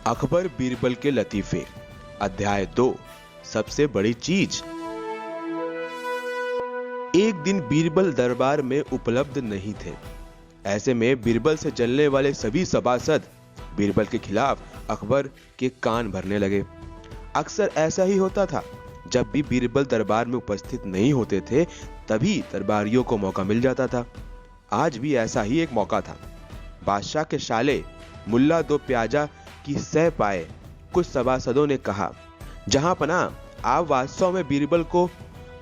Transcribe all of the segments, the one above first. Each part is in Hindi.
अकबर बीरबल के लतीफे, अध्याय 2, सबसे बड़ी चीज। एक दिन बीरबल दरबार में उपलब्ध नहीं थे। ऐसे में बीरबल से जलने वाले सभी सभासद बीरबल के खिलाफ अकबर के कान भरने लगे। अक्सर ऐसा ही होता था, जब भी बीरबल दरबार में उपस्थित नहीं होते थे तभी दरबारियों को मौका मिल जाता था। आज भी ऐसा ही एक मौका था। बादशाह के साले मुल्ला दो प्याजा की सह पाए कुछ सभासदों ने कहा, जहां पना आप वास्तव में बीरबल को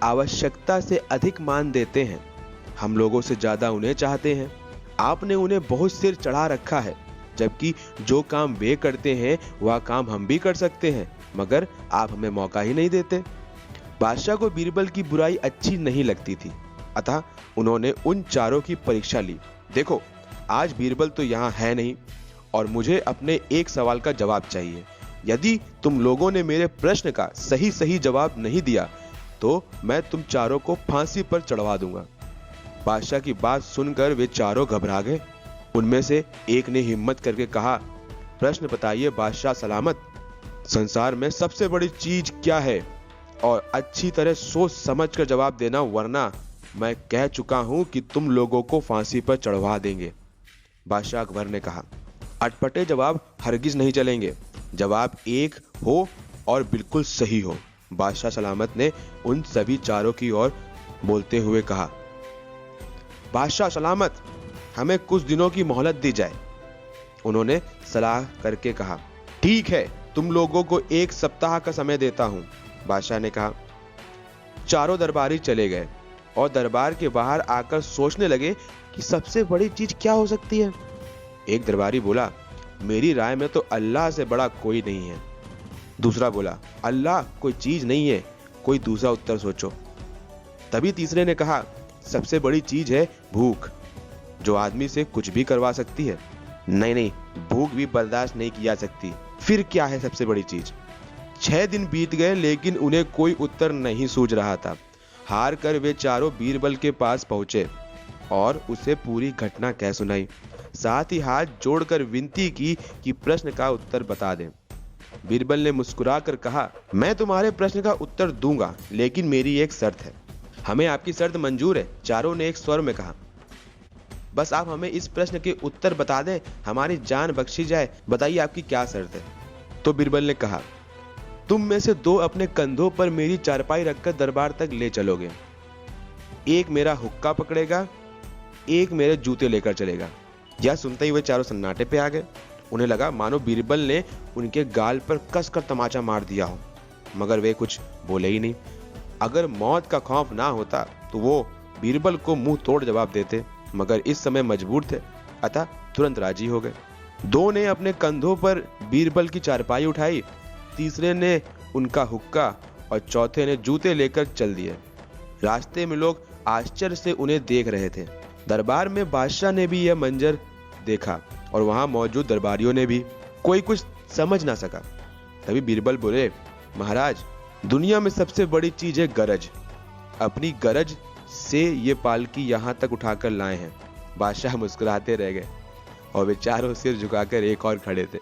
आवश्यकता से अधिक मान देते हैं। हम लोगों से ज्यादा उन्हें चाहते हैं। आपने उन्हें बहुत सिर चढ़ा रखा है, जबकि जो काम वे करते हैं वह काम हम भी कर सकते हैं, मगर आप हमें मौका ही नहीं देते। बादशाह को बीरबल की बुराई अच्छी नहीं लगती थी, अतः उन्होंने उन चारों की परीक्षा ली। देखो, आज बीरबल तो यहाँ है नहीं और मुझे अपने एक सवाल का जवाब चाहिए। यदि तुम लोगों ने मेरे प्रश्न का सही जवाब नहीं दिया तो मैं तुम चारों को फांसी पर चढ़वा दूंगा। बादशाह की बात सुनकर वे चारों घबरा गए। उनमें से एक ने हिम्मत करके कहा, प्रश्न बताइए बादशाह सलामत। संसार में सबसे बड़ी चीज क्या है? और अच्छी तरह सोच समझ कर जवाब देना, वरना मैं कह चुका हूं कि तुम लोगों को फांसी पर चढ़वा देंगे। बादशाह अकबर ने कहा, अटपटे जवाब हरगिज नहीं चलेंगे। जवाब एक हो और बिल्कुल सही हो। बादशाह सलामत ने उन सभी चारों की ओर बोलते हुए कहा, बादशाह सलामत, हमें कुछ दिनों की मोहलत दी जाए। उन्होंने सलाह करके कहा, ठीक है, तुम लोगों को 1 सप्ताह का समय देता हूं। बादशाह ने कहा। चारों दरबारी चले गए और दरबार के बाहर आकर सोचने लगे कि सबसे बड़ी चीज क्या हो सकती है। एक दरबारी बोला, मेरी राय में तो अल्लाह से बड़ा कोई नहीं है। दूसरा बोला, अल्लाह कोई चीज नहीं है, कोई दूसरा उत्तर सोचो। तभी तीसरे ने कहा, सबसे बड़ी चीज है भूख, जो आदमी से कुछ भी करवा सकती है। नहीं, भूख भी बर्दाश्त नहीं की जा सकती। फिर क्या है सबसे बड़ी चीज? 6 दिन बीत गए लेकिन उन्हें कोई उत्तर नहीं सूझ रहा था। हार कर वे चारों बीरबल के पास पहुंचे और उसे पूरी घटना कह सुनाई। साथ ही हाथ जोड़कर विनती की कि प्रश्न का उत्तर बता दें। बीरबल ने मुस्कुराकर कहा, मैं तुम्हारे प्रश्न का उत्तर दूंगा, लेकिन मेरी एक शर्त है। हमें आपकी शर्त मंजूर है, चारों ने एक स्वर में कहा। बस आप हमें इस प्रश्न के उत्तर बता दें, हमारी जान बख्शी जाए। बताइए आपकी क्या शर्त है? तो बीरबल ने कहा, तुम में से 2 अपने कंधों पर मेरी चारपाई रखकर दरबार तक ले चलोगे। एक मेरा हुक्का पकड़ेगा, एक मेरे जूते लेकर चलेगा। यह सुनते ही वे चारों सन्नाटे पे आ गए। उन्हें लगा मानो बीरबल ने उनके गाल पर कसकर तमाचा मार दिया हो, मगर वे कुछ बोले ही नहीं। अगर मौत का खौफ ना होता तो वो बीरबल को मुंह तोड़ जवाब देते, मगर इस समय मजबूर थे, अतः तुरंत राजी हो गए। 2 ने अपने कंधों पर बीरबल की चारपाई उठाई, तीसरे ने उनका हुक्का और चौथे ने जूते लेकर चल दिए। रास्ते में लोग आश्चर्य से उन्हें देख रहे थे। दरबार में बादशाह ने भी यह मंजर देखा और वहां मौजूद दरबारियों ने भी। कोई कुछ समझ ना सका। तभी बीरबल बोले, महाराज, दुनिया में सबसे बड़ी चीज है गरज। अपनी गरज से ये पालकी यहां तक उठाकर लाए हैं। बादशाह मुस्कुराते रह गए और वे चारों सिर झुकाकर एक और खड़े थे।